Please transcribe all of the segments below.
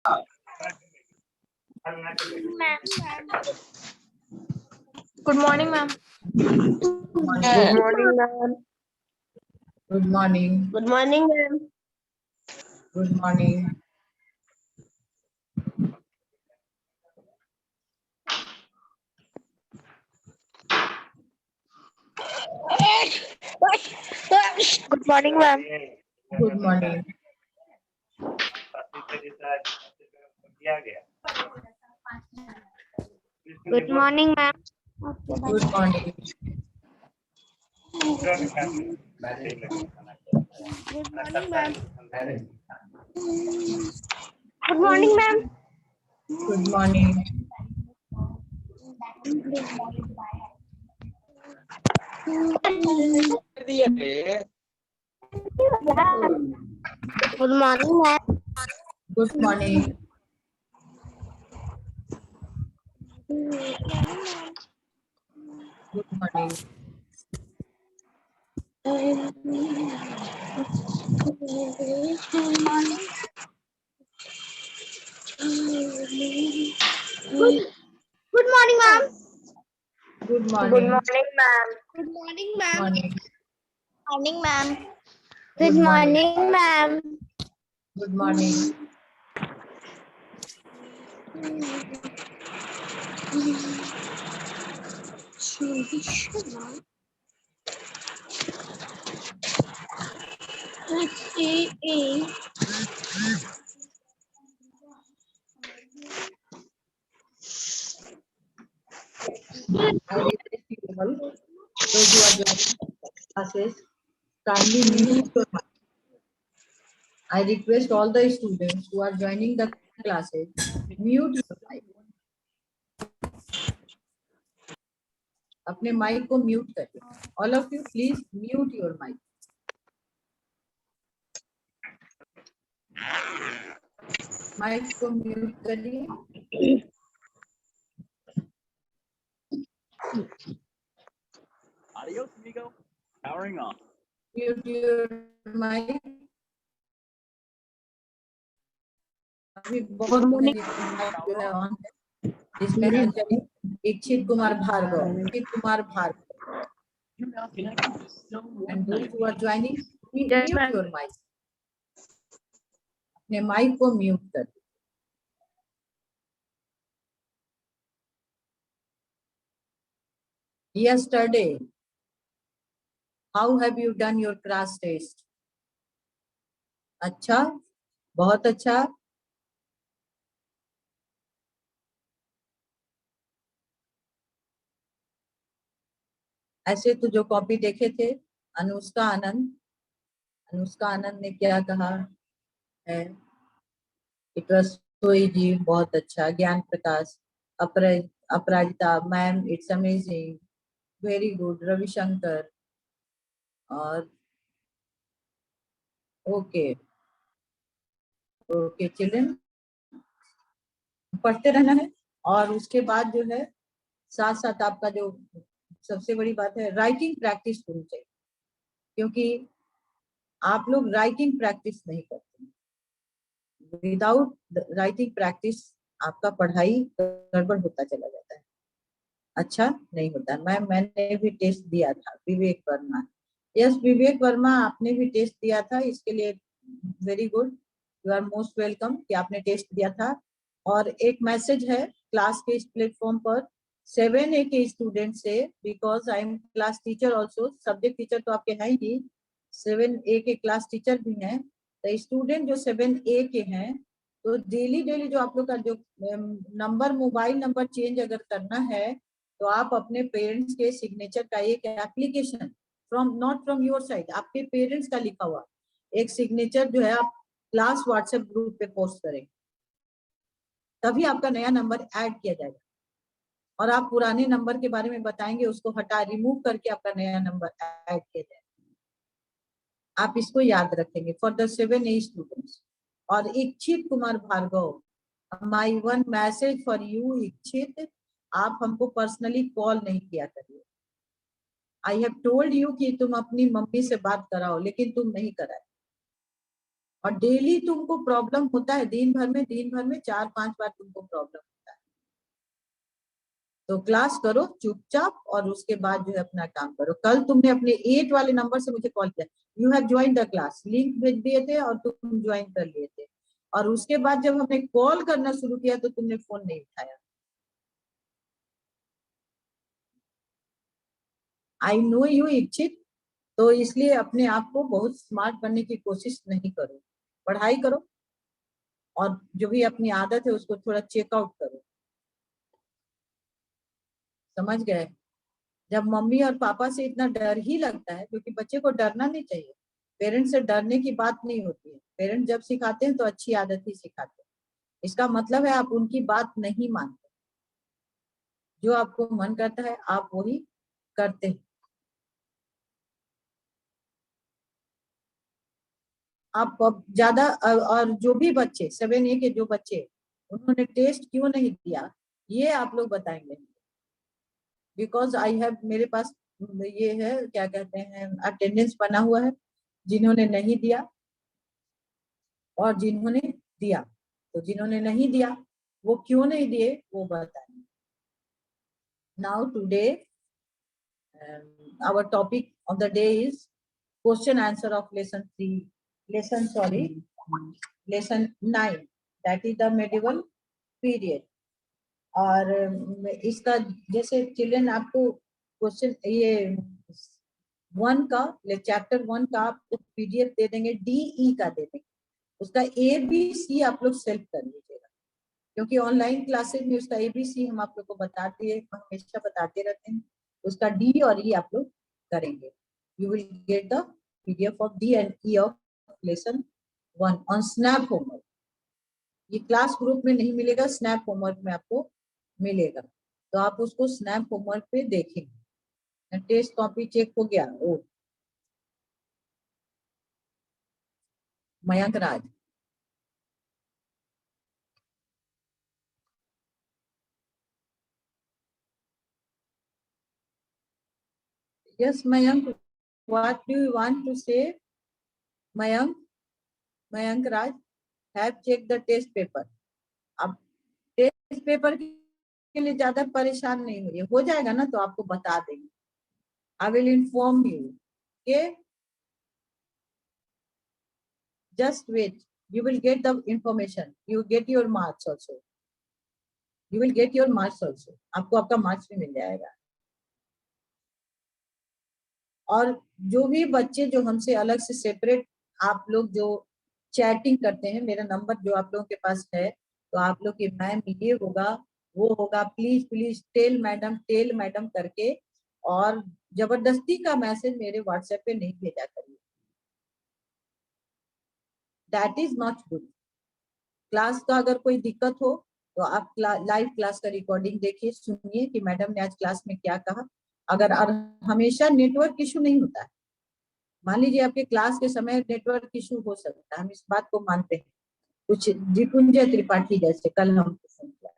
Good morning, ma'am. Good morning, ma'am. Good morning. Good morning, ma'am. Good morning. Good morning, ma'am. Good morning. Good morning, ma'am. Good morning. Good morning, ma'am. Good morning, ma'am. Good morning. Good morning, ma'am. Good morning. Good morning. Good morning, ma'am. Good Good morning. morning, ma'am. Good morning, ma'am. Morning. Morning, ma'am. Good morning. ma'am. Good morning. Let's see. I request you all, those who are joining classes, kindly mute your mic. I request all the students who are joining the classes, mute your mic. अपने mic को mute करिए. All of you, please mute your mic. Mic को mute करिए. Adios, amigo. Powering off. Mute your mic. अभी बहुत mic जो है on है, इसमें है Ichchhit Kumar Bhargava. And those who are joining, mute your mic. अपने माइक को म्यूट कर. Yesterday, how have you done your class test? अच्छा, बहुत अच्छा. ऐसे तो जो कॉपी देखे थे, अनुष्का आनंद ने क्या कहा है? सोई जी बहुत अच्छा. Gyan Prakash, Aparajita ma'am, it's amazing, very good. Ravishankar और ओके चिल्ड्रन, पढ़ते रहना है. और उसके बाद जो है साथ साथ आपका जो सबसे बड़ी बात है, राइटिंग प्रैक्टिस होनी चाहिए, क्योंकि आप लोग राइटिंग प्रैक्टिस नहीं करते. विदाउट राइटिंग प्रैक्टिस आपका पढ़ाई गड़बड़ होता चला जाता है, अच्छा नहीं होता. मैंने भी टेस्ट दिया था, विवेक वर्मा. यस विवेक वर्मा, आपने भी टेस्ट दिया था, इसके लिए very good. You are most welcome कि आपने टेस्ट दिया था. और एक मैसेज है क्लास के इस प्लेटफॉर्म पर 7A के स्टूडेंट से, because I am class teacher also. Subject teacher तो आपके हैं ही, 7A के क्लास टीचर भी हैं. तो स्टूडेंट जो 7A के हैं, तो डेली जो आप लोग का जो नंबर, मोबाइल नंबर चेंज अगर करना है, तो आप अपने पेरेंट्स के सिग्नेचर का एक application from, not from your side, आपके पेरेंट्स का लिखा हुआ एक सिग्नेचर जो है आप क्लास व्हाट्सएप ग्रुप पे पोस्ट करें, तभी आपका नया नंबर ऐड किया जाएगा. और आप पुराने नंबर के बारे में बताएंगे, उसको रिमूव करके आपका नया नंबर ऐड किया जाएगा. आप इसको याद रखेंगे फॉर द 7A स्टूडेंट्स. और Ichchhit Kumar Bhargava, my one message for you Ichchhit, आप हमको पर्सनली कॉल नहीं किया करिए. आई हैव टोल्ड यू कि तुम अपनी मम्मी से बात कराओ, लेकिन तुम नहीं कराए. और डेली तुमको प्रॉब्लम होता है, दिन भर में 4-5 बार तुमको प्रॉब्लम होता है। तो क्लास करो चुपचाप और उसके बाद जो है अपना काम करो। कल तुमने अपने 8 वाले नंबर से मुझे कॉल किया, you have join the class, link भेज दिए थे और तुम ज्वाइन कर लिए थे, और उसके बाद जब हमने कॉल करना शुरू किया तो तुमने फोन नहीं उठाया। आई नो यू इच्छित, तो इसलिए अपने आप को बहुत स्मार्ट बनने की कोशिश नहीं करो, पढ़ाई करो और जो भी अपनी आदत है उसको थोड़ा चेकआउट करो। समझ गए? जब मम्मी और पापा से इतना डर ही लगता है, क्योंकि बच्चे को डरना नहीं चाहिए, पेरेंट्स से डरने की बात नहीं होती है। पेरेंट्स जब सिखाते हैं तो अच्छी आदत ही सिखाते हैं। इसका मतलब है आप उनकी बात नहीं मानते, जो आपको मन करता है आप वही करते हैं। आप अब ज्यादा और जो भी बच्चे 7A के जो बच्चे उन्होंने टेस्ट क्यों नहीं दिया ये आप लोग बताएंगे। बिकॉज आई हैव, मेरे पास ये है क्या कहते हैं अटेंडेंस बना हुआ है, जिन्होंने नहीं दिया और जिन्होंने दिया। तो जिन्होंने नहीं दिया वो क्यों नहीं दिए वो बताएं। Now today our topic of the day is question answer of lesson 9, that is the medieval period। और इसका जैसे चिल्ड्रन आपको क्वेश्चन ये 1 का चैप्टर 1 का आपको पीडीएफ दे देंगे, डीई का दे देंगे, उसका ABC आप लोग सेल्फ कर लीजिएगा, क्योंकि ऑनलाइन क्लासेस में उसका ABC हम आप लोग को हमेशा बताते रहते हैं। उसका डी और ई आप लोग करेंगे। You will get the PDF of D and E of lesson 1 on snap homework. ये क्लास ग्रुप में नहीं मिलेगा, स्नैप होमवर्क में आपको मिलेगा, तो आप उसको स्नैप होमवर्क पे देखेंगे। टेस्ट कॉपी चेक हो गया? ओ Mayank Raj, yes Mayank, what do you want to say? Mayank Raj, have check the test paper. अब टेस्ट पेपर के लिए ज्यादा परेशान नहीं हुई, हो जाएगा ना तो आपको बता देंगे। I will inform you, okay? Just wait, you will get the information, you get your marks also, you will get your marks also, आपको आपका मार्क्स भी मिल जाएगा। और जो भी बच्चे जो हमसे अलग से सेपरेट आप लोग जो चैटिंग करते हैं, मेरा नंबर जो आप लोगों के पास है, तो आप लोग की मैम ये होगा वो होगा, प्लीज प्लीज टेल मैडम करके, और जबरदस्ती का मैसेज मेरे व्हाट्सएप पे नहीं भेजा करिए, that is not good. Class का अगर कोई दिक्कत हो तो आप लाइव क्लास का रिकॉर्डिंग देखिए, सुनिए कि मैडम ने आज क्लास में क्या कहा। अगर हमेशा नेटवर्क इशू नहीं होता है, मान लीजिए आपके क्लास के समय नेटवर्क इशू हो सकता है, हम इस बात को मानते हैं। कुछ जिपुंजय त्रिपाठी जैसे कल हम फोन किया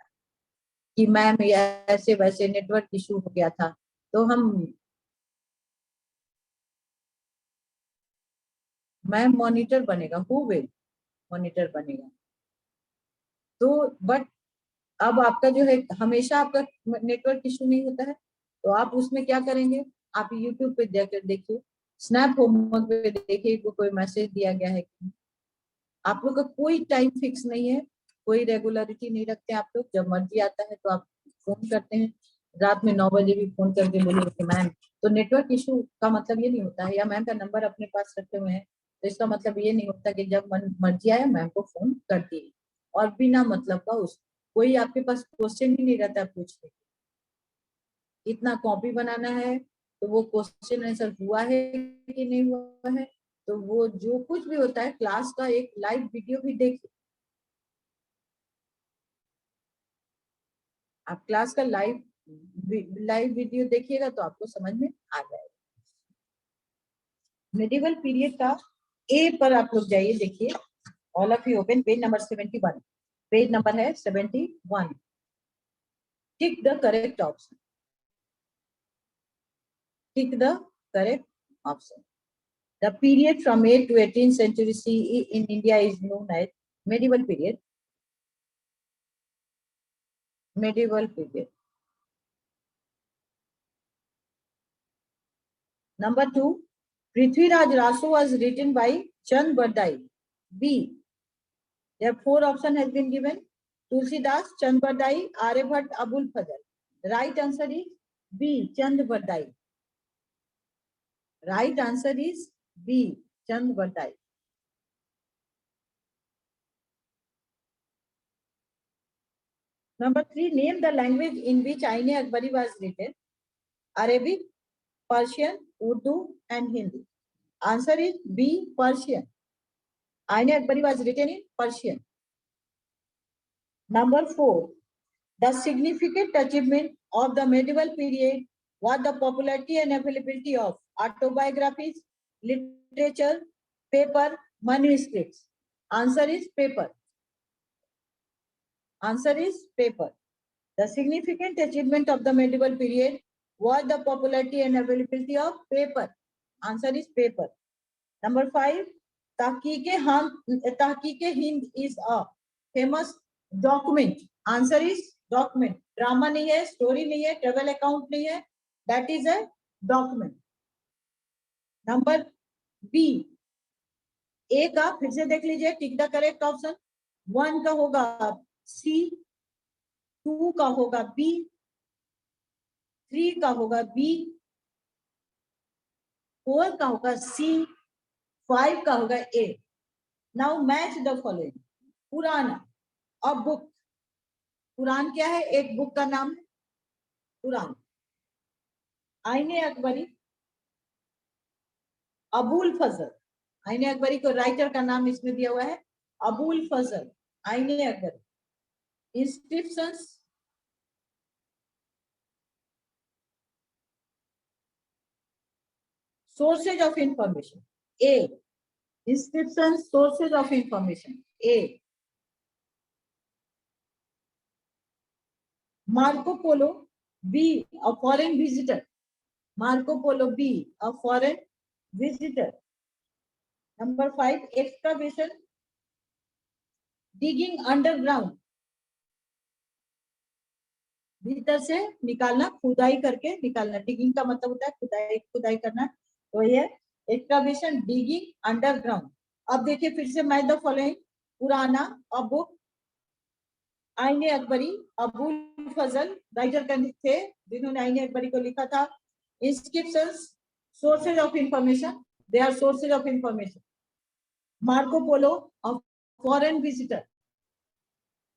कि मैम ऐसे वैसे नेटवर्क इशू हो गया था, तो हम मैम मॉनिटर बनेगा, हु विल मॉनिटर बनेगा। तो बट अब आपका जो है हमेशा आपका नेटवर्क इशू नहीं होता है, तो आप उसमें क्या करेंगे, आप यूट्यूब पे जाकर देखिए, स्नैप होमवर्क पे देखिए कोई मैसेज दिया गया है। आप लोग का कोई टाइम फिक्स नहीं है, कोई रेगुलरिटी नहीं रखते आप लोग, जब मर्जी आता है तो आप फोन करते हैं, रात में 9 बजे भी फोन करके बोलिए कि मैम, तो नेटवर्क इशू का मतलब ये नहीं होता है, या मैम का नंबर अपने पास रखे हुए हैं तो इसका मतलब ये नहीं होता कि जब मर्जी आया मैम को फोन करती है, और बिना मतलब का उस कोई आपके पास क्वेश्चन ही नहीं रहता पूछने, इतना कॉपी बनाना है तो वो क्वेश्चन आंसर हुआ है कि नहीं हुआ है, तो वो जो कुछ भी होता है क्लास का एक लाइव वीडियो भी देखिए, आप क्लास का लाइव वीडियो देखिएगा तो आपको समझ में आ जाएगा। मेडिवल पीरियड का ए पर आप लोग जाइए, देखिए, all of you open page number 71, page number है 71, tick the correct option, tick the correct option. The period from 8th to 18th century CE in India is known as medieval period. Medieval period. Number 2, Prithviraj Raso was written by Chand Bardai. B. There are 4 options has been given. Tulsidas, Chand Bardai, Aryabhatta, Abul Fazl. The right answer is B. Chand Bardai. Right answer is B. Chand Bardai. Number 3, name the language in which Ain-e-Akbari was written. Arabic, Persian, Urdu, and Hindi. Answer is B. Persian. Ain-e-Akbari was written in Persian. Number 4, the significant achievement of the medieval period was the popularity and availability of autobiographies, literature, paper, manuscripts. Answer is paper. Answer is paper. The significant achievement of the medieval period was the popularity and availability of paper. Answer is paper. Number 5, Tahqiq-e-Hind is a famous document. Answer is document. Drama नहीं है, story नहीं है, travel account नहीं है. That is a document. Number B. A का फिर से देख लीजिए. Tick the correct option. 1 का होगा C, 2 का होगा B, 3 का होगा B, 4 का होगा C, 5 का होगा A. Now match the following. पुराना, a book. कुरान क्या है? एक बुक का नाम है कुरान. आईने-अकबरी, अबुल फजल. आईने-अकबरी को राइटर का नाम इसमें दिया हुआ है Abul Fazl. Ain-i-Akbari. Inscriptions, sources of information. A. Inscriptions, sources of information. A. Marco Polo. B. A foreign visitor. Marco Polo. B. A foreign visitor. Number 5. Excavation. Digging underground. भीतर से निकालना, खुदाई करके निकालना. डिगिंग का मतलब होता है खुदाई, खुदाई करना. तो ये एक्सकवेशन, डिगिंग अंडरग्राउंड. अब देखिए फिर से मैच द फॉलोइंग. पुराना, a book. Ain-i-Akbari, Abul Fazl writer थे जिन्होंने आईने-अकबरी को लिखा था. Inscriptions, sources of information. They are sources of information. Marco Polo, a foreign visitor.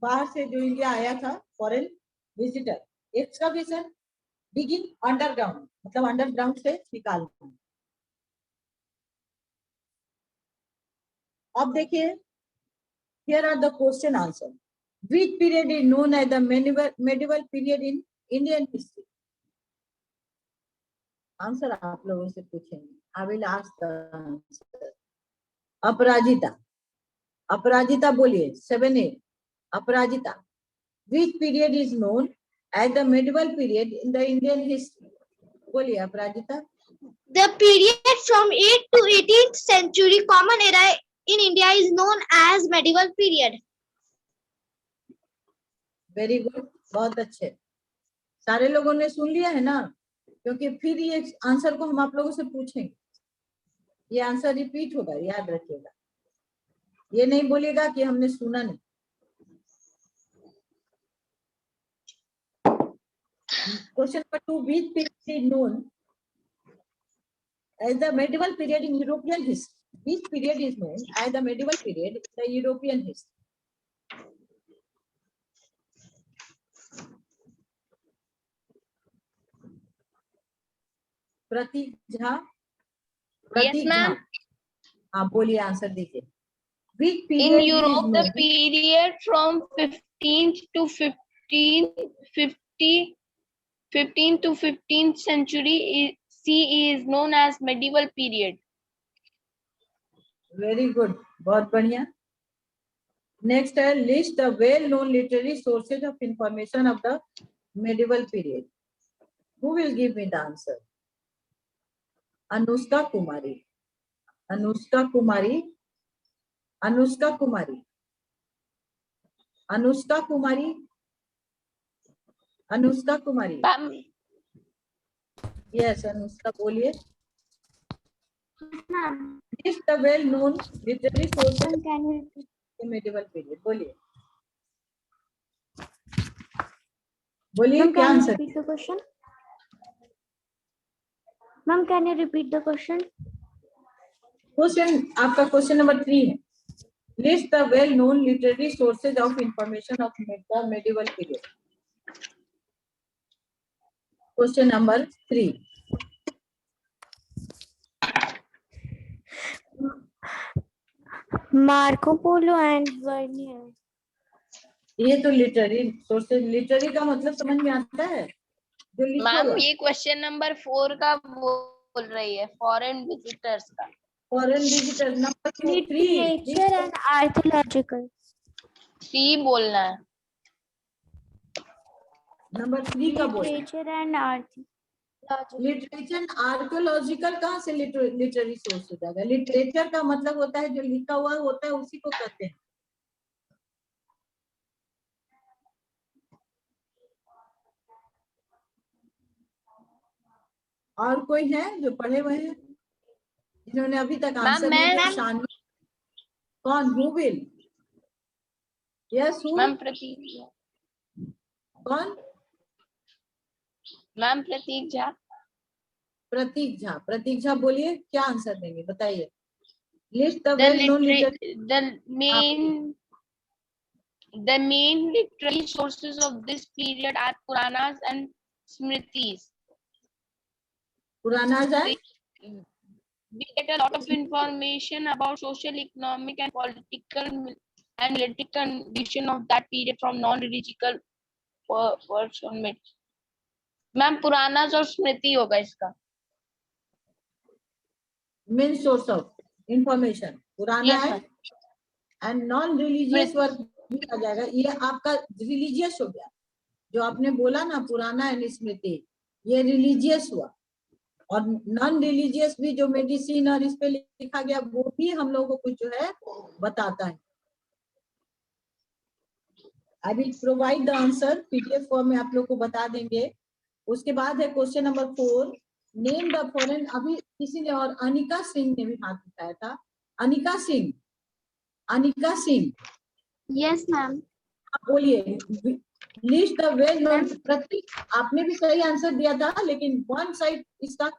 बाहर से जो इंडिया आया था, foreign visitor. Excavation, digging underground, मतलब अंडरग्राउंड से निकालना. अब देखिए, here are the question answer. Which period is known as the medieval period in Indian history? Answer आप लोगों से पूछेंगे. I will ask the answer. अपराजिता. अपराजिता बोलिए. 7A. Aparajita. Which period is known as the medieval period in the Indian history? बोलिए अपराजिता. The period from 8th to 18th century common era in India is known as medieval period. Very good, बहुत अच्छे. सारे लोगों ने सुन लिया है ना? क्योंकि फिर ये आंसर को हम आप लोगों से पूछेंगे. ये आंसर रिपीट होगा, याद रखिएगा. ये नहीं बोलिएगा कि हमने सुना नहीं. Question number 2. Which period is known as the medieval period in European history? Which period is known as the medieval period in the European history? प्रतीक झा. प्रतीक झा, हाँ बोलिए, आंसर दीजिए. Which period In is Europe, the known? period from 15th to 15th century CE is known as medieval period. Very good, बहुत बढ़िया. Next है, list the well-known literary sources of information of the medieval period. Who will give me the answer? Anushka Kumari. Anushka Kumari, Anushka Kumari, Anushka Kumari, Anushka Kumari, ma'am yes Anushka बोलिए। Ma'am, List the well-known literary sources can you repeat? in medieval period. बोलिए बोलिए Ma'am, क्या can you answer? repeat the question? Ma'am, can you repeat the question? Question आपका question number 3 है। List the well-known literary sources of information of the medieval period. Question number 3. Marco Polo and Vernier. ये तो literary sources, literary का मतलब समझ में आता है जो लिखा मैम हुआ। ये क्वेश्चन नंबर 4 का बोल रही है, फॉरेन विजिटर्स का। Foreign visitor number 3। Literature and archaeological. 3 बोलना है। नंबर 3 का बोल। Literature and archaeological. Literature archaeological कहाँ से लिटरेरी सोर्स हो जाएगा? लिटरेचर का मतलब होता है जो लिखा हुआ होता है उसी को कहते हैं। और कोई है जो पढ़े हुए हैं जिन्होंने अभी तक आंसर नहीं दिया? शानवी, कौन? Who will? Yes who? Ma'am Prateek Jha. कौन? मैम प्रतीक झा। प्रतीक झा। प्रतीक झा बोलिए क्या आंसर देंगे, बताइए। List the The well known the main literary sources of this period are Puranas and Smritis. पुराना है। We get a lot of information about social, economic, and political and military condition of that period from non-religious person. Ma'am Puranas और स्मृति होगा इसका। Main source of information पुराना Yes, है ma'am. And non religious work भी आ जाएगा। ये आपका religious हो गया, जो आपने बोला ना पुराना एंड स्मृति, ये रिलीजियस हुआ। और नॉन रिलीजियस भी जो मेडिसिन और इस पे लिखा गया वो भी हम लोगों को कुछ जो है बताता है। I will provide the answer PDF form में, आप लोग को बता देंगे। उसके बाद है question number 4। Name the foreign. अभी किसी ने और अनिका सिंह ने भी हाथ उठाया था। अनिका सिंह, अनिका सिंह। Yes, ma'am. बोलिए लिस्ट द वेल नोन। प्रतीक आपने भी सही आंसर दिया था, लेकिन वन साइड इसका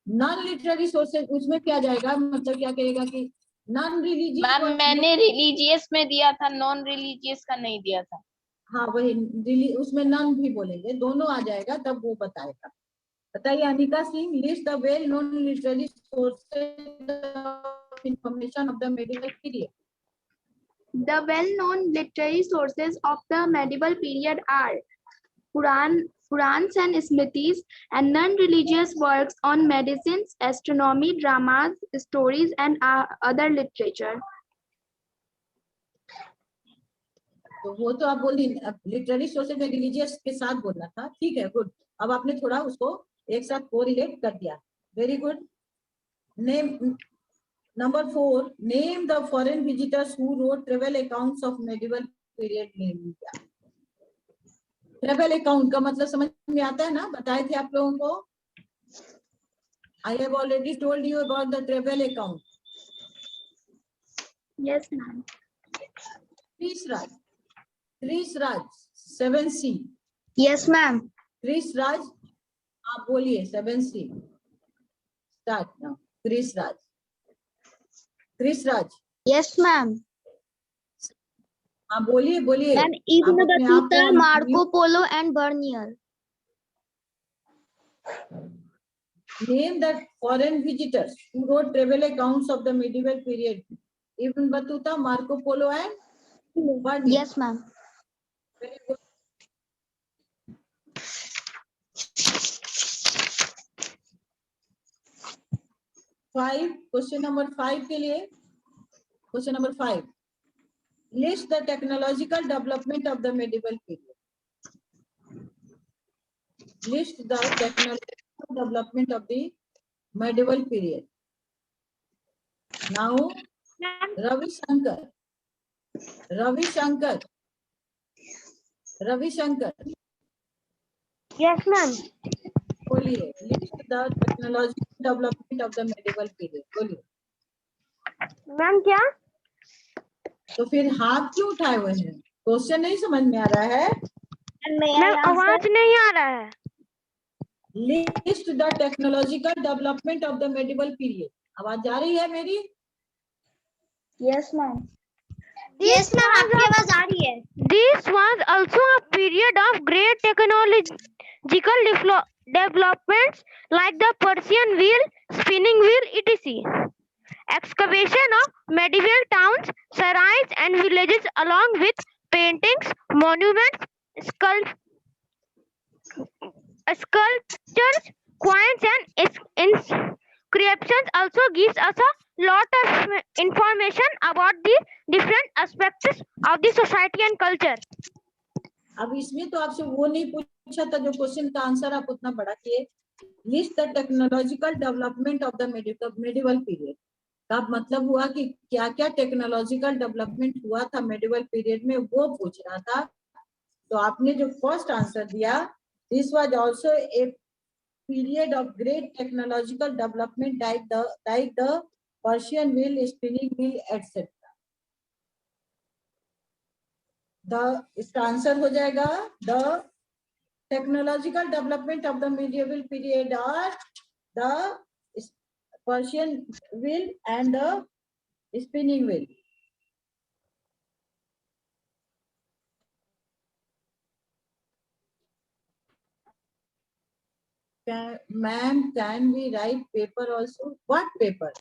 नॉन लिटरेरी सोर्सेज, उसमें क्या जाएगा, मतलब क्या कहेगा कि नॉन रिलीजियस। मैम मैंने रिलीजियस में दिया था, नॉन रिलीजियस का नहीं दिया था। हाँ वही, उसमें नॉन भी बोलेंगे, दोनों आ जाएगा तब वो बताएगा। बताइए Anika Singh. List the well known literary sources of information of the medieval period. The well-known literary sources of the medieval period are Purans and Smritis, and non-religious works on medicines, astronomy, dramas, stories, and other literature. तो वो तो आप बोल दी, literary sources में religious के साथ बोलना था। ठीक है, गुड। अब आपने थोड़ा उसको एक साथ कोरिलेट कर दिया, very good. Name number 4। Name the foreign visitors who wrote travel accounts of medieval period in India. Travel account का मतलब समझ में आता है ना, बताए थे आप लोगों को। I have already told you about the travel account. Yes, ma'am. Kris Raj 7C। Yes, ma'am. Kris Raj, आप बोलिए 7C। Start now. Kris Raj, Kris Raj. Yes, ma'am. हाँ बोलिए बोलिए। Ma'am, Ibn आप अपने आप Battuta, को Marco Polo, and Vernier. Name the foreign visitors who wrote travel accounts of the medieval period. Ibn Battuta, Marco Polo, and Vernier. Yes, ma'am. Very good. Question number 5 के लिए, question number 5। List the technological development of the medieval period. List the technological development of the medieval period. Now Ravishankar. Yes, ma'am. बोलिए, list the technological development of the medieval period. बोलिए। Ma'am क्या? तो फिर हाथ क्यों उठाए हुए हैं? क्वेश्चन नहीं समझ में आ रहा है? मैम आवाज नहीं आ रहा है। List the technological development of the medieval period. आवाज जा रही है मेरी? Yes, ma'am. Yes, ma'am, आपकी आवाज आ रही है। This was also a period of great technological developments like the Persian wheel, spinning wheel, etc. Excavation of medieval towns, sarais, and villages, along with paintings, monuments, sculptures, coins, and inscriptions, also gives us a lot of information about the different aspects of the society and culture. अब इसमें तो आपसे वो नहीं पूछा था जो question का आंसर आप उतना बड़ा किए। List the technological development of the medieval period का मतलब हुआ कि क्या क्या टेक्नोलॉजिकल डेवलपमेंट हुआ था मेडिवल पीरियड में, वो पूछ रहा था। तो आपने जो फर्स्ट आंसर दिया, this was also a period of great technological development like the Persian wheel, spinning wheel etcetera. इसका आंसर हो जाएगा the technological development of the medieval period are the Persian wheel and the spinning wheel. Ma'am, can we write paper also? What paper?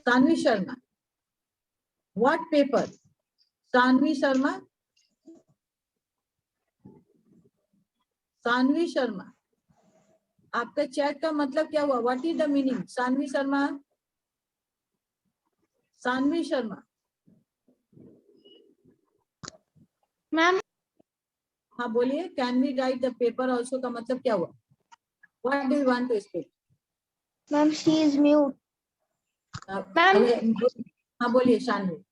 Sanvi Sharma. What paper? Sanvi Sharma. Sanvi Sharma, आपका chat का मतलब क्या हुआ? What is the meaning? Sanvi Sharma, Sanvi Sharma ma'am. हाँ बोलिए। Can we write the paper also का मतलब क्या हुआ? What do you want to speak? Ma'am she is mute. हाँ बोलिए शानवी।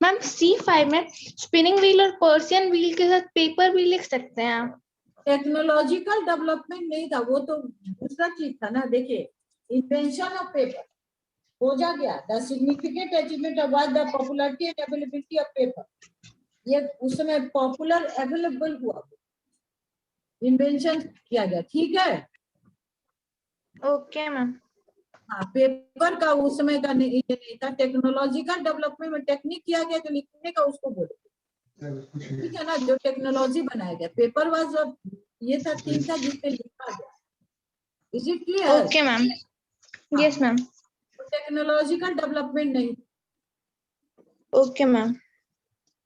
मैम C5 में स्पिनिंग व्हील और पर्सियन व्हील के साथ पेपर भी लिख सकते हैं आप। टेक्नोलॉजिकल डेवलपमेंट नहीं था, वो तो दूसरा चीज था ना। देखिए, इन्वेंशन ऑफ पेपर हो जा गया। The significant achievement of the popularity and availability of paper, ये उस समय पॉपुलर अवेलेबल हुआ, इन्वेंशन किया गया। ठीक है, ओके मैम। हाँ, पेपर का उस समय का नहीं था। टेक्नोलॉजिकल डेवलपमेंट में टेक्निक किया गया जो लिखने का, उसको बोले, ठीक है ना। जो टेक्नोलॉजी बनाया गया, पेपर वाज ये था, थीम था जिसपे लिखा गया। Is it clear? Okay ma'am. Yes ma'am. Technological development नहीं। Okay ma'am.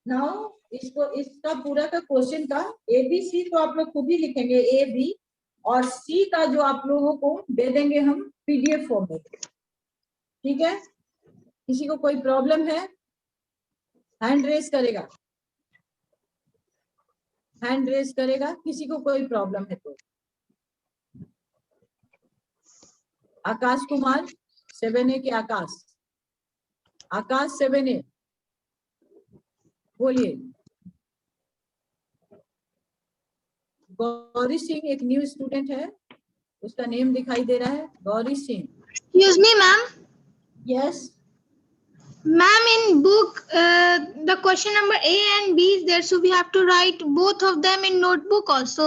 नाउ इसको, इसका पूरा का क्वेश्चन का ABC तो आप लोग खुद ही लिखेंगे, A B, और C का जो आप लोगों को दे देंगे हम PDF फॉर्म में। ठीक है, किसी को कोई प्रॉब्लम है? हैंड रेस करेगा, हैंड रेस करेगा किसी को कोई प्रॉब्लम है तो। आकाश कुमार 7A के आकाश, आकाश 7A बोलिए। गौरी सिंह एक न्यू स्टूडेंट है, उसका नेम दिखाई दे रहा है, Gauri Singh. Excuse me, ma'am. Yes Ma'am, in book, the question number A and B is there, so we have to write both of them in notebook also.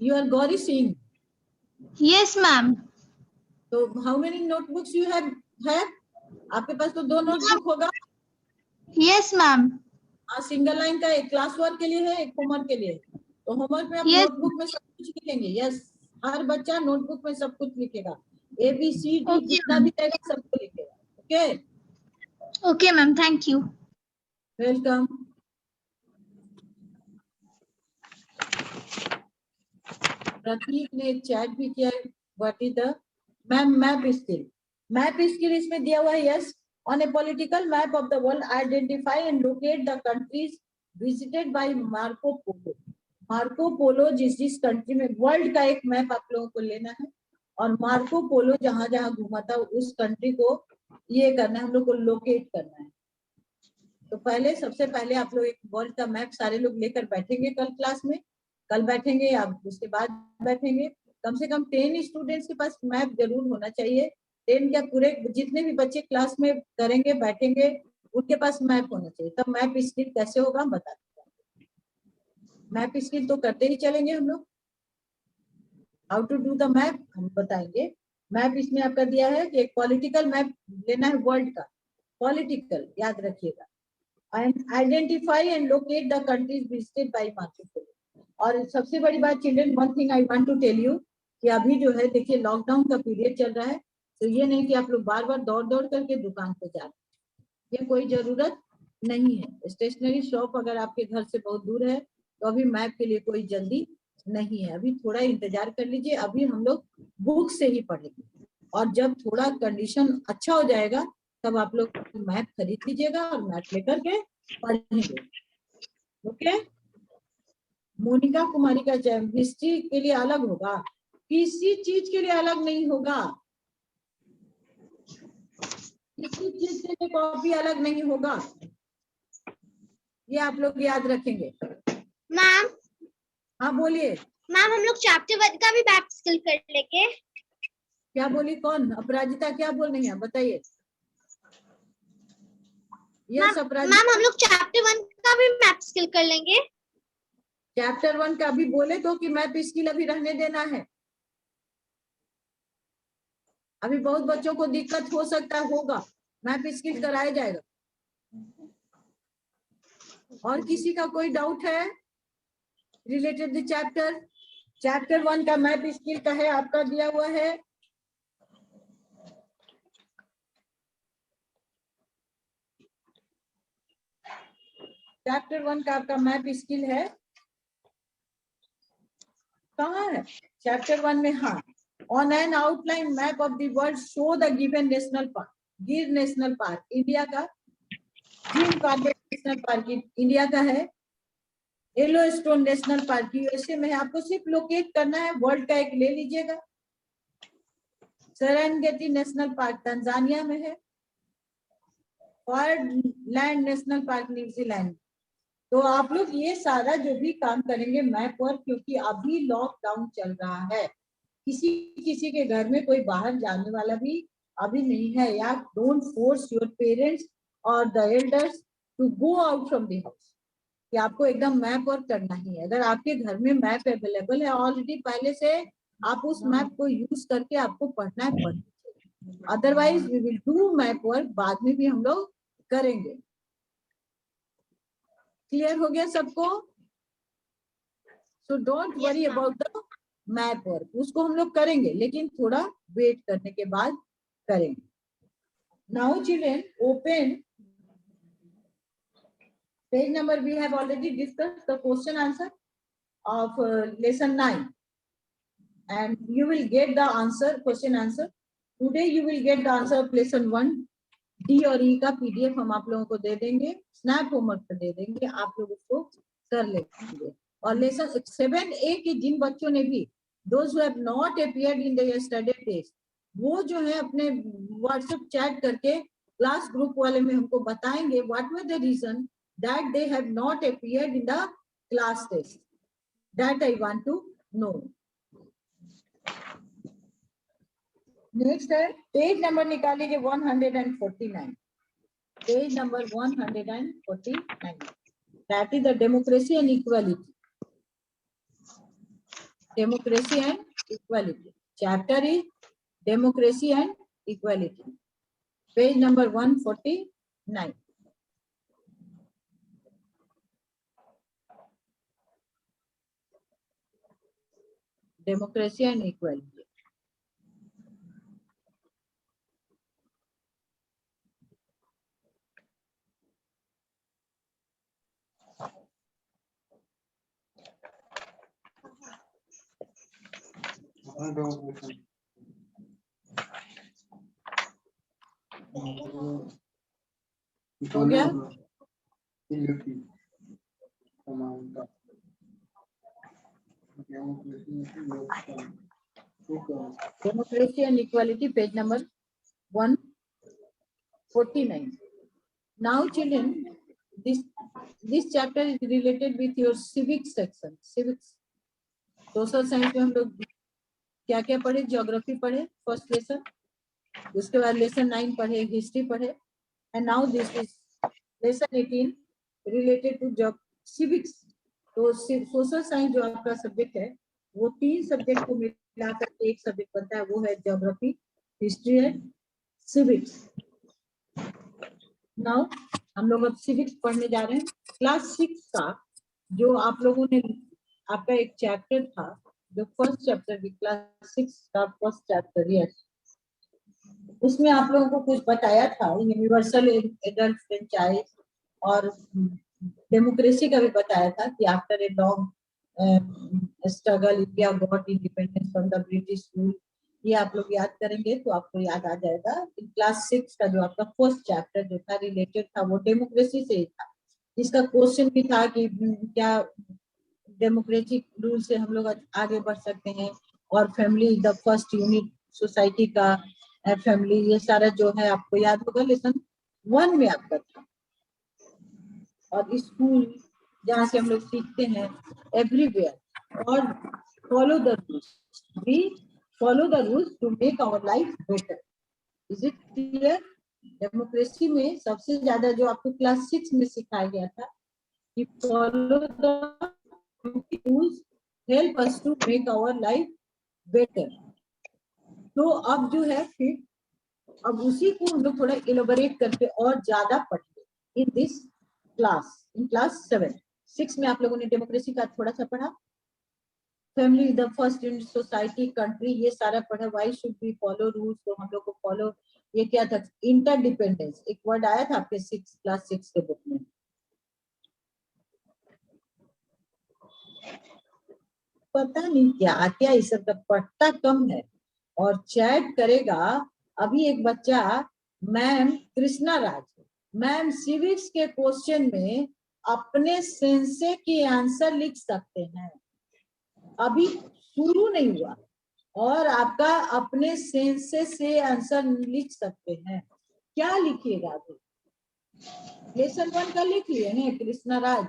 You are Gauri Singh. Yes, ma'am. तो how many notebooks you have? आपके पास तो 2 notebook होगा। Yes, ma'am. हाँ, single line का, एक class work के लिए है, एक होमवर्क के लिए। तो होमवर्क में आप Yes. नोटबुक में सब कुछ लिखेंगे। यस, हर बच्चा नोटबुक में सब कुछ लिखेगा, ABCD Okay, जितना भी रहेगा सबको लिखेगा। Okay, Okay, ma'am. Thank you. Welcome. Prateek ने चैट भी किया। What is the ma'am? Map skill, map skill इसमें दिया हुआ है। Yes, on a political map of the world identify and locate the countries visited by Marco Polo. Marco Polo जिस country में, world का एक मैप आप लोगों को लेना है, और मार्को पोलो जहां जहां घूमा था उस कंट्री को ये करना है, हम लोग को लोकेट करना है। तो पहले सबसे पहले आप लोग एक वर्ल्ड का मैप सारे लोग लेकर बैठेंगे कल क्लास में, कल बैठेंगे या उसके बाद बैठेंगे। कम से कम 10 स्टूडेंट्स के पास मैप जरूर होना चाहिए। 10 क्या, पूरे जितने भी बच्चे क्लास में करेंगे बैठेंगे उनके पास मैप होना चाहिए। तब मैप स्किल कैसे होगा हम बता देते हैं। मैप स्किल तो करते ही चलेंगे हम लोग। How to do the map हम बताएंगे। मैप इसमें आपका दिया है कि एक पॉलिटिकल मैप लेना है वर्ल्ड का, पॉलिटिकल याद रखिएगा। Identify and locate the countries visited by Marco Polo. और सबसे बड़ी बात children, one thing I want to tell you कि अभी जो है देखिए लॉकडाउन का पीरियड चल रहा है, तो ये नहीं कि आप लोग बार बार दौड़ दौड़ करके दुकान पे जा रहे हैं, ये कोई जरूरत नहीं है। स्टेशनरी शॉप अगर आपके घर से बहुत दूर है तो अभी मैप के लिए कोई जल्दी नहीं है, अभी थोड़ा इंतजार कर लीजिए। अभी हम लोग बुक से ही पढ़ेंगे और जब थोड़ा कंडीशन अच्छा हो जाएगा तब आप लोग मैप खरीद लीजिएगा और मैप लेकर के पढ़ेंगे। ओके, मोनिका कुमारी का जन्म हिस्ट्री के लिए अलग होगा, किसी चीज के लिए अलग नहीं होगा, किसी चीज के लिए कॉपी अलग नहीं होगा, ये आप लोग याद रखेंगे। मैम हाँ बोलिए। मैम हम लोग चैप्टर 1 का भी मैप स्किल कर लेंगे। क्या बोली, कौन? अपराजिता क्या बोल रही है बताइए। यस अपराजिता। मैम हम लोग चैप्टर 1 का भी मैप स्किल कर लेंगे। चैप्टर 1 का अभी बोले तो कि मैप स्किल अभी रहने देना है। अभी बहुत बच्चों को दिक्कत हो सकता है, होगा, मैप स्किल कराया जाएगा। और किसी का कोई डाउट है रिलेटेड द चैप्टर? चैप्टर 1 का मैप स्किल का है, आपका दिया हुआ है। चैप्टर 1 का आपका मैप स्किल है, कहाँ है चैप्टर 1 में? हाँ, on an outline map of the world show the given national park. गिर नेशनल पार्क इंडिया का, Jim Corbett national park India का है, येलोस्टोन नेशनल पार्क यूएसए में है। आपको सिर्फ लोकेट करना है, वर्ल्ड का एक ले लीजिएगा। सेरेंगेटी नेशनल पार्क तंजानिया में है, लैंड नेशनल पार्क न्यूजीलैंड। तो आप लोग ये सारा जो भी काम करेंगे मैप पर, क्योंकि अभी लॉकडाउन चल रहा है, किसी किसी के घर में कोई बाहर जाने वाला भी अभी नहीं है, या डोंट फोर्स योर पेरेंट्स और the elders to go out from the house, कि आपको एकदम मैप वर्क करना ही है। अगर आपके घर में मैप अवेलेबल है ऑलरेडी पहले से, आप उस मैप को यूज करके आपको पढ़ना है, पढ़ना। Otherwise we will do map work, बाद में भी हम लोग करेंगे। क्लियर हो गया सबको? So don't worry about the map work, उसको हम लोग करेंगे लेकिन थोड़ा वेट करने के बाद करेंगे। Now children open page number, we have already discussed the question answer of lesson 9 and you will get the answer, question answer. Today you will get the answer of lesson 1 D और E का PDF हम आप लोगों को दे देंगे, snap homework पर दे देंगे, आप लोग उसको कर लेंगे। और लेसन 7A के जिन बच्चों ने भी those who have not appeared in the yesterday test, वो जो है अपने व्हाट्सएप चैट करके क्लास ग्रुप वाले में हमको बताएंगे what were the reason that they have not appeared in the class test. That I want to know. Next है पेज नंबर निकालिए 149, page number 149. That is the democracy and equality. Democracy and equality. Chapter is democracy and equality. Page number 149. Democracy and equality. हो गया? Democracy and equality, page number 149. Now children, this chapter is related with your civics section. Civics, social science में हम लोग क्या क्या पढ़े? Geography पढ़े first lesson, उसके बाद लेसन 9 पढ़े, हिस्ट्री पढ़े, and now this is lesson 18 related to civics. तो सोशल साइंस जो आपका सब्जेक्ट है वो 3 सब्जेक्ट को मिलाकर एक सब्जेक्ट बनता है, वो है geography, history and civics. Now हम लोग अब सिविक्स पढ़ने जा रहे हैं। क्लास 6 का जो आप लोगों ने, आपका एक चैप्टर था, जो फर्स्ट चैप्टर भी क्लास 6 का फर्स्ट चैप्टर, यस, उसमें आप लोगों को कुछ बताया था, यूनिवर्सल एडल्ट फ्रेंचाइज और डेमोक्रेसी का भी बताया था कि after a long struggle India got independence from the British rule. ये आप लोग याद करेंगे तो आपको याद आ जाएगा। क्लास 6 का जो आपका फर्स्ट चैप्टर जो था रिलेटेड था वो डेमोक्रेसी से ही था। इसका क्वेश्चन भी था कि क्या डेमोक्रेटिक रूल से हम लोग आगे बढ़ सकते हैं, और family is the first unit society का, फैमिली, ये सारा जो है आपको याद होगा, लेसन 1 में आपका था। और स्कूल जहाँ से हम लोग सीखते हैं एवरीवेयर, और follow the rules, we follow the rules to make our life better. Is it clear? Democracy में सबसे ज्यादा जो आपको क्लास 6 में सिखाया गया था कि follow the rules help us to make our life better. तो अब जो है फिर अब उसी को हम लोग थोड़ा इलेबोरेट करके और ज्यादा पढ़ेंगे in this class, in class 7। 6 में आप लोगों ने डेमोक्रेसी का थोड़ा सा पढ़ा, family the first unit society, country, ये सारा पढ़ा। Why should we follow rules, तो हम लोग को फॉलो, ये क्या था, इंटरडिपेंडेंस, एक वर्ड आया था आपके क्लास 6 के बुक में। पता नहीं क्या क्या इस सब का पढ़ता कम है और चैट करेगा। अभी एक बच्चा, ma'am Krishna Raj, ma'am civics के क्वेश्चन में अपने सेंसे के आंसर लिख सकते हैं, अभी शुरू नहीं हुआ, और आपका अपने सेंसे से आंसर लिख सकते हैं। क्या लिखिएगा अभी? लेसन 1 का लिख लिए हैं कृष्णा राज,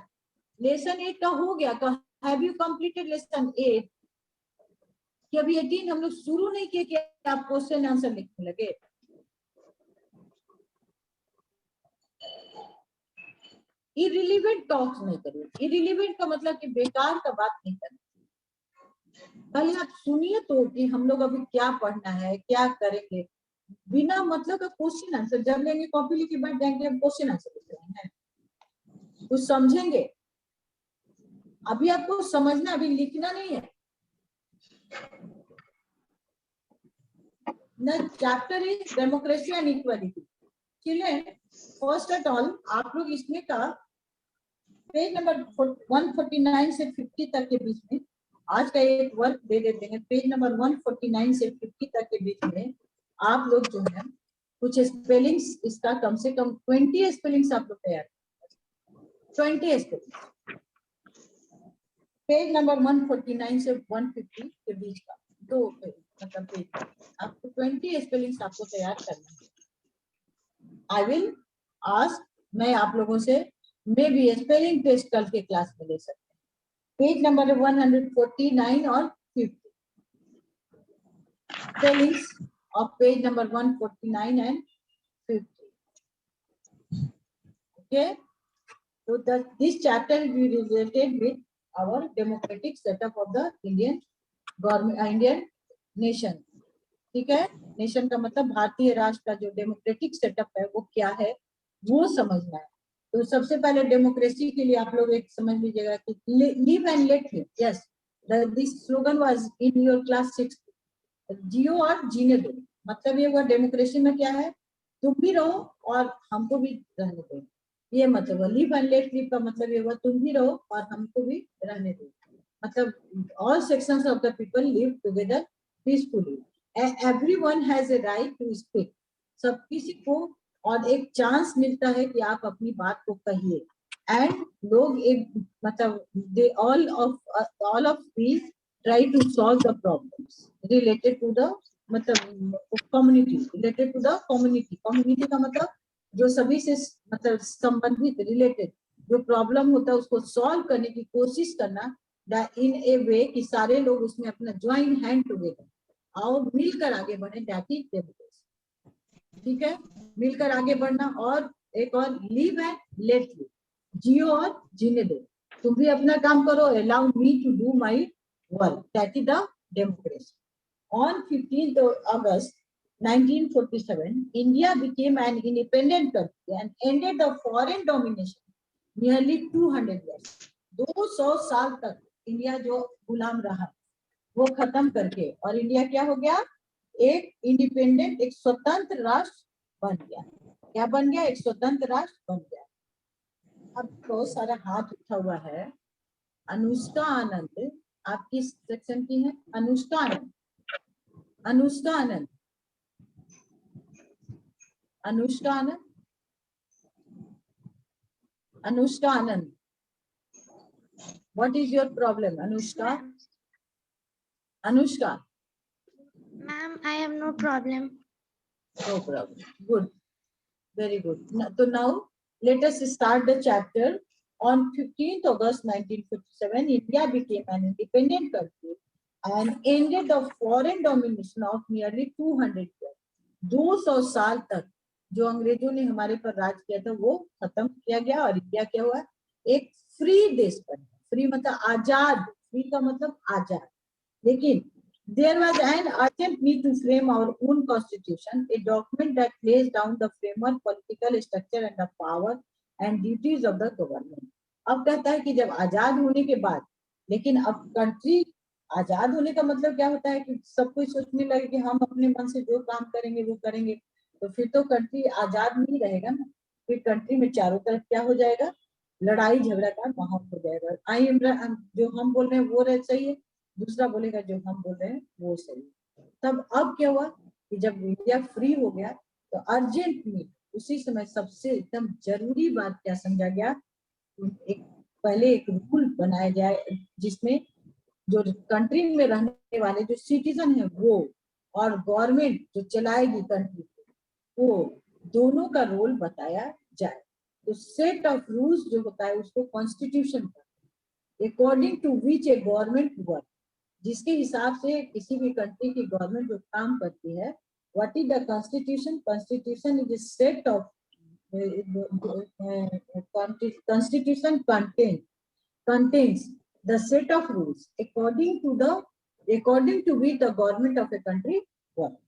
लेसन 8 का हो गया। Have you completed lesson 8? कि अभी 18 हम लोग शुरू नहीं किए कि आप क्वेश्चन आंसर लिखने लगे। इरिलीवेंट टॉक्स नहीं करिए। इरिलीवेंट का मतलब कि बेकार का बात नहीं करना। पहले आप सुनिए तो कि हम लोग अभी क्या पढ़ना है, क्या करेंगे। बिना मतलब का क्वेश्चन आंसर जब लेंगे, कॉपी लेके बैठ जाएंगे, हम क्वेश्चन आंसर लिख रहे हैं, कुछ समझेंगे? अभी आपको समझना, अभी लिखना नहीं है। The chapter is democracy and equality. Children, first at all, आप लोग इसमें का पेज नंबर 149 से 50 तक के बीच में आज का एक वर्क दे देते हैं। पेज नंबर 149 से 50 तक के बीच में आप लोग जो है कुछ स्पेलिंग्स, इसका कम से कम 20 स्पेलिंग्स आप लोग तैयार, 20 स्पेलिंग्स। पेज नंबर 149 से 150 के बीच का दो मतलब पेज, आपको 20 स्पेलिंग्स आपको तैयार करना है। आई विल आस्क, मैं आप लोगों से मे बी स्पेलिंग टेस्ट कल के क्लास में ले सकते हैं। पेज नंबर 149 और 50, spellings of page number 149 and 50। Okay, so this chapter is related with our democratic setup of the Indian government, Indian nation। ठीक है, नेशन का मतलब भारतीय राष्ट्र का जो डेमोक्रेटिक सेटअप है वो क्या है, वो समझना है। तो सबसे पहले डेमोक्रेसी के लिए आप लोग एक समझ लीजिएगा कि live and let live. Yes, this slogan was in your class 6। जियो और जीने दो, मतलब ये हुआ डेमोक्रेसी में क्या है, तुम भी रहो और हमको भी रहने दो, ये मतलब। लिव एंड लेट लिव का मतलब ये हुआ तुम भी रहो और हमको भी रहने दो, मतलब all sections of the people live together peacefully, everyone has a right to speak. सब किसी को और एक चांस मिलता है कि आप अपनी बात को कहिए, एंड लोग एक मतलब they all of we try to solve the problems related to the मतलब community, related to the community. Community का मतलब जो सभी से मतलब संबंधित related जो प्रॉब्लम होता है उसको सॉल्व करने की कोशिश करना इन ए वे कि सारे लोग उसमें अपना ज्वाइन हैंड टुगेदर और मिलकर आगे बढ़े, दैट इज डेमोक्रेसी। ठीक है, मिलकर आगे बढ़ना। और एक और लिव एंड लेट लिव, जियो और जीने दो, तुम भी अपना काम करो, allow me to do my work, that is the democracy. On 15th August 1947, India became an independent country and ended the foreign domination nearly 200 years. 200 साल तक इंडिया जो गुलाम रहा वो खत्म करके और इंडिया क्या हो गया, एक इंडिपेंडेंट, एक स्वतंत्र राष्ट्र बन गया। क्या बन गया? एक स्वतंत्र राष्ट्र बन गया। अब बहुत सारा हाथ उठा हुआ है। अनुष्का आनंद, आप किस सेक्शन की है? अनुष्का आनंद, अनुष्का आनंद, अनुष्का आनंद, अनुष्का आनंद, what is your problem, Anushka? Anushka? Ma'am, I have no problem. No problem. Good. Very good. So now let us start the chapter. On 15th August 1957, India became an independent country and ended the foreign domination of nearly 200 years. 200 साल तक जो अंग्रेजों ने हमारे पर राज किया था वो खत्म किया गया और इंडिया क्या हुआ, एक फ्री देश बना। फ्री मतलब आजाद, फ्री का मतलब आजाद। लेकिन there was an urgent need to frame our own constitution, a document that lays down the framework, political structure and the power and duties of the government. अब कहता है कि जब आजाद होने के बाद, लेकिन अब कंट्री आजाद होने का मतलब क्या होता है कि सब कुछ सोचने लगे कि हम अपने मन से जो काम करेंगे वो करेंगे, तो फिर तो कंट्री आजाद नहीं रहेगा ना। फिर कंट्री में चारों तरफ क्या हो जाएगा, लड़ाई झगड़ा का माहौल हो जाएगा। आई एम जो हम बोल रहे हैं वो सही है, दूसरा बोलेगा जो हम बोल रहे हैं वो सही। तब अब क्या हुआ कि जब इंडिया फ्री हो गया तो अर्जेंट नीड, उसी समय सबसे एकदम जरूरी बात क्या समझा गया, पहले एक रूल बनाया जाए जिसमें जो कंट्री में रहने वाले जो सिटीजन है वो और गवर्नमेंट जो चलाएगी कंट्री को, वो दोनों का रोल बताया जाए। तो सेट ऑफ रूल्स जो होता है उसको constitution according to which a government work, जिसके हिसाब से किसी भी कंट्री की गवर्नमेंट जो काम करती है। What is the constitution? Constitution is a set of constitution contains the set of rules according to which the government of a country works.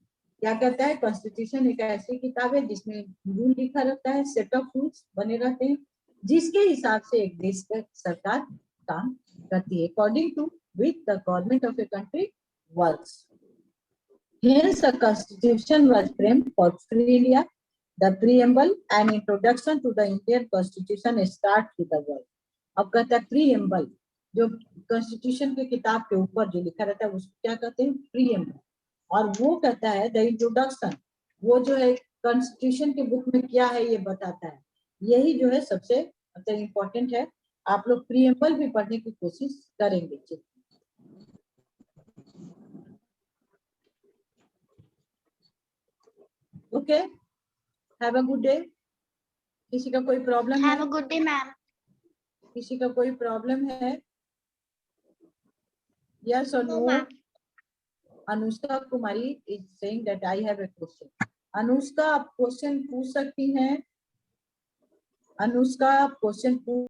क्या कहता है? कॉन्स्टिट्यूशन एक ऐसी किताब है जिसमें रूल लिखा रहता है, सेट ऑफ रूल्स बने रहते हैं जिसके हिसाब से एक देश का सरकार काम करती है, according to which the government of a country works. Hence, a constitution was framed for free India. The preamble and introduction to the Indian Constitution start with the word. अब कहता है preamble, जो constitution के किताब के ऊपर जो लिखा रहता है उसको क्या कहते हैं? preamble. और वो कहता है the introduction, वो जो है constitution के बुक में क्या है ये बताता है। यही जो है सबसे इम्पोर्टेंट है। आप लोग preamble भी पढ़ने की कोशिश करेंगे। Okay, have a good day. किसी का कोई प्रॉब्लम है? Have a good day, ma'am. किसी का कोई प्रॉब्लम है? यस और No, no? ma'am. Anushka Kumari is saying that I have a question. Anushka आप क्वेश्चन पूछ सकती हैं। अनुष्का आप क्वेश्चन पूछ